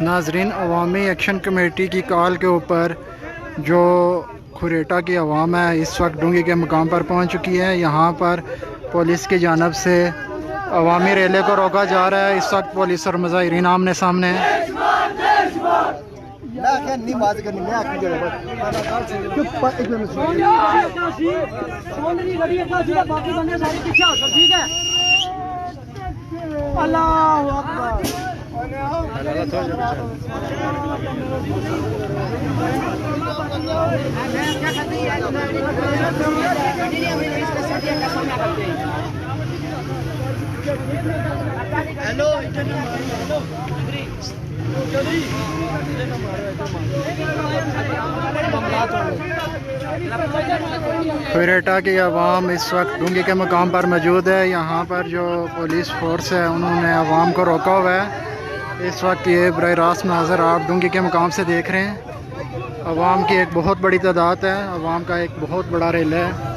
नाजरीन, अवामी action committee की call के ऊपर जो खुरेटा की अवाम है इस वक्त डूंगी के मुकाम पर पहुंच चुकी है। यहाँ पर पुलिस की जानब से अवामी रैली को रोका जा रहा है। इस वक्त पुलिस और मुजाहिरीन आमने सामने हैं। खुरेटा की आवाम इस वक्त डूंगी के मुकाम पर मौजूद है। यहाँ पर जो पुलिस फोर्स है उन्होंने आवाम को रोका हुआ है। इस वक्त ये बराह रास्त मनाज़र आप डूंगी के मुकाम से देख रहे हैं। आवाम की एक बहुत बड़ी तादाद है, आवाम का एक बहुत बड़ा रेला है।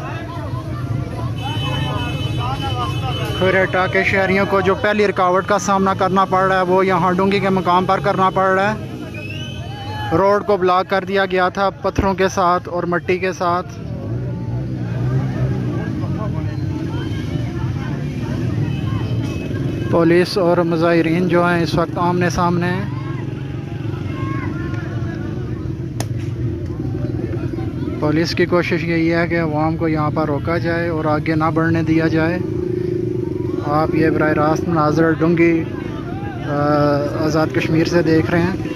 खुरेटा के शहरियों को जो पहली रुकावट का सामना करना पड़ रहा है वो यहाँ डूंगी के मुकाम पर करना पड़ रहा है। रोड को ब्लॉक कर दिया गया था पत्थरों के साथ और मिट्टी के साथ। पुलिस और मुजाहिरीन जो हैं इस वक्त आमने सामने हैं। पुलिस की कोशिश यही है कि अवाम को यहाँ पर रोका जाए और आगे ना बढ़ने दिया जाए। आप ये बराह रास्त मनाज़र डूंगी आज़ाद कश्मीर से देख रहे हैं।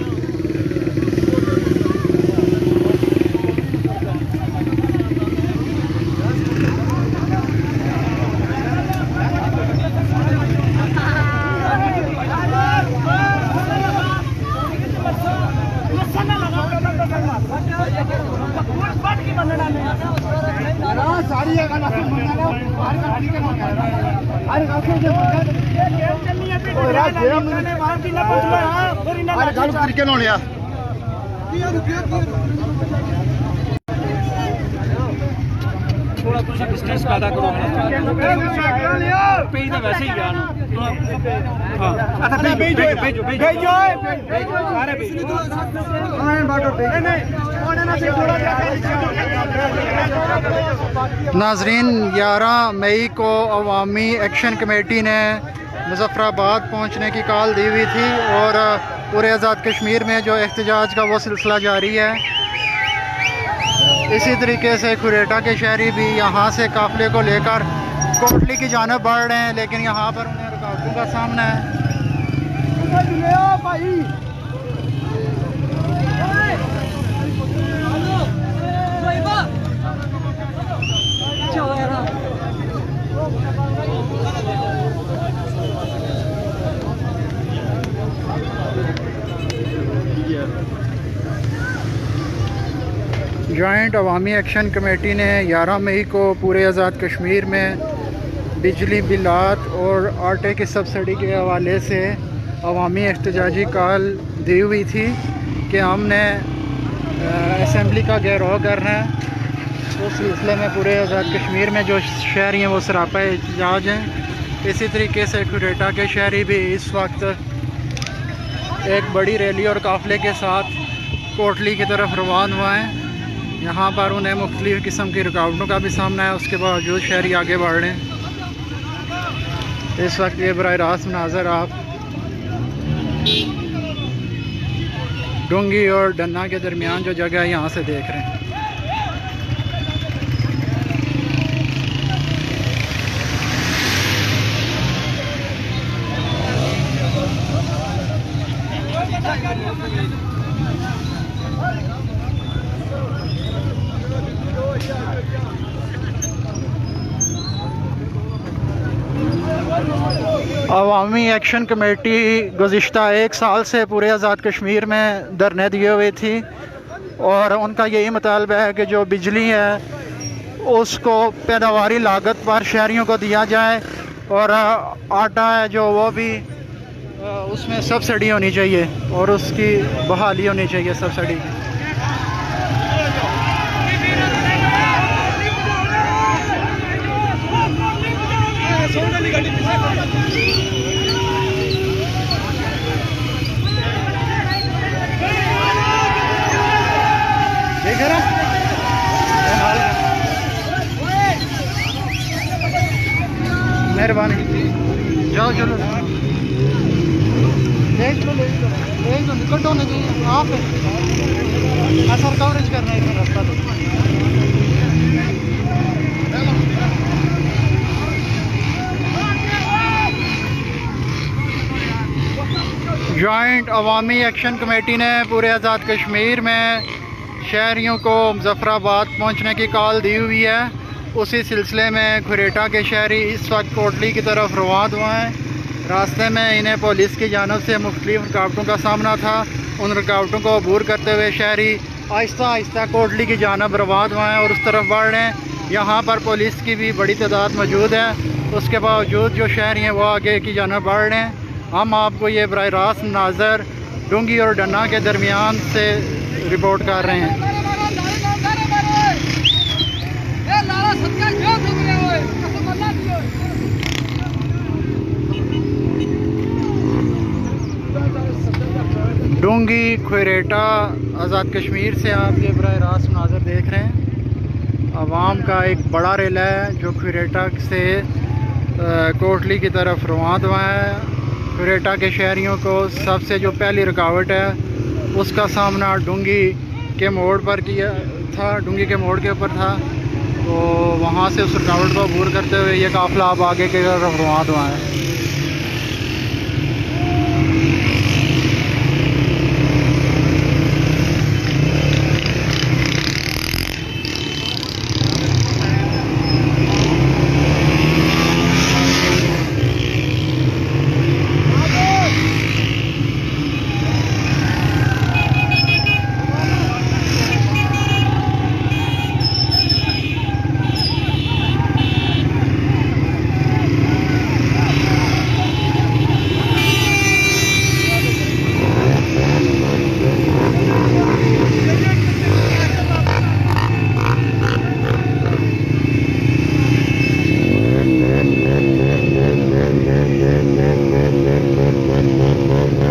थोड़ा तुम डिस्टेंस पैदा करो पेज तो वैसे ही गया नाजरीन, 11 मई को अवामी एक्शन कमेटी ने मुजफ्फराबाद पहुंचने की कॉल दी हुई थी और पूरे आज़ाद कश्मीर में जो एहतजाज का वो सिलसिला जारी है। इसी तरीके से खुरेटा के शहरी भी यहाँ से काफ़िले को लेकर कोटली की जानब बढ़ रहे हैं, लेकिन यहाँ पर उन्हें रुकावटों का सामना है। जॉइंट अवामी एक्शन कमेटी ने 11 मई को पूरे आज़ाद कश्मीर में बिजली बिलात और आटे की सब्सिडी के हवाले से अवामी एहतजाजी कॉल दी हुई थी कि हमने असम्बली का घेराव करना है। उस सिलसिले में पूरे आज़ाद कश्मीर में जो शहरी हैं वो सरापा एहतजाज हैं। इसी तरीके से खुरेटा के शहरी भी इस वक्त एक बड़ी रैली और काफ़िले के साथ कोटली की तरफ रवान हुआ है। यहाँ पर उन्हें मुख्तलिफ़ किस्म की रुकावटों का भी सामना है, उसके बावजूद शहरी आगे बढ़ रहे हैं। इस वक्त ये बराह रास्त मनाज़र आप डूंगी और डन्ना के दरमियान जो जगह है यहाँ से देख रहे हैं। अवामी एक्शन कमेटी गुज़िश्ता 1 साल से पूरे आज़ाद कश्मीर में धरने दिए हुए थी और उनका यही मुतालबा है कि जो बिजली है उसको पैदावारी लागत पर शहरियों को दिया जाए और आटा है जो वो भी उसमें सब्सिडी होनी चाहिए और उसकी बहाली होनी चाहिए सब्सिडी की। मेहरबानी। जाओ चलो ले चलो निकट होने चाहिए आप सर कवरेज करना है रास्ता तो। जॉइंट अवामी एक्शन कमेटी ने पूरे आज़ाद कश्मीर में शहरियों को मुजफ्फराबाद पहुंचने की कॉल दी हुई है। उसी सिलसिले में खुरेटा के शहरी इस वक्त कोटली की तरफ रवाना हुए हैं। रास्ते में इन्हें पुलिस की जानब से मुख्तलिफ रुकावटों का सामना था। उन रुकावटों को अबूर करते हुए शहरी आहिस्ता आहिस्ता कोटली की जानब रवाना हुए हैं और उस तरफ बढ़ रहे हैं। यहाँ पर पुलिस की भी बड़ी तादाद मौजूद है। उसके बावजूद जो शहरी हैं वो आगे की जानब बढ़ रहे हैं। हम आपको ये बराह रास्त नाजर डूंगी और डन्ना के दरमियान से रिपोर्ट कर रहे हैं। डूंगी खुरेटा आज़ाद कश्मीर से आप ये बराह रास्त नाजर देख रहे हैं। आवाम का एक बड़ा रेला है जो खुरेटा से कोटली की तरफ रवाना हुआ है। खुरेटा के शहरियों को सबसे जो पहली रुकावट है उसका सामना डूंगी के मोड़ पर किया था, डूंगी के मोड़ के ऊपर था। तो वहाँ से उस रुकावट को अबूर करते हुए ये काफ़िला अब आगे की तरफ रवाना हुआ है।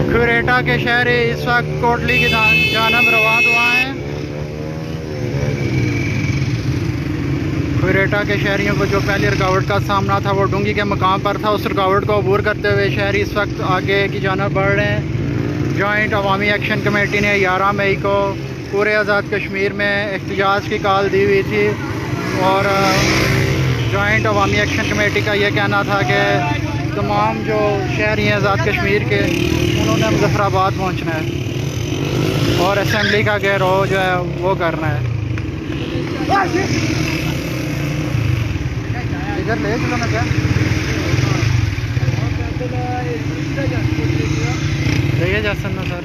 खुरेटा के शहरी इस वक्त कोटली की जानब रवाना हुआ हैं। खुरेटा के शहरियों को जो पहली रुकावट का सामना था वो डूंगी के मकाम पर था। उस रुकावट को अबूर करते हुए शहरी इस वक्त आगे की जानब बढ़ रहे हैं। जॉइंट अवामी एक्शन कमेटी ने 11 मई को पूरे आज़ाद कश्मीर में एहतजाज की कॉल दी हुई थी और जॉइंट अवामी एक्शन कमेटी का ये कहना था कि तमाम जो शहरी हैं आज़ाद कश्मीर के उन्होंने मुजफ्फराबाद पहुंचना है और असम्बली का घेराव जो है वो करना है। इधर ले चलो ना क्या देखिए जा सकना सर।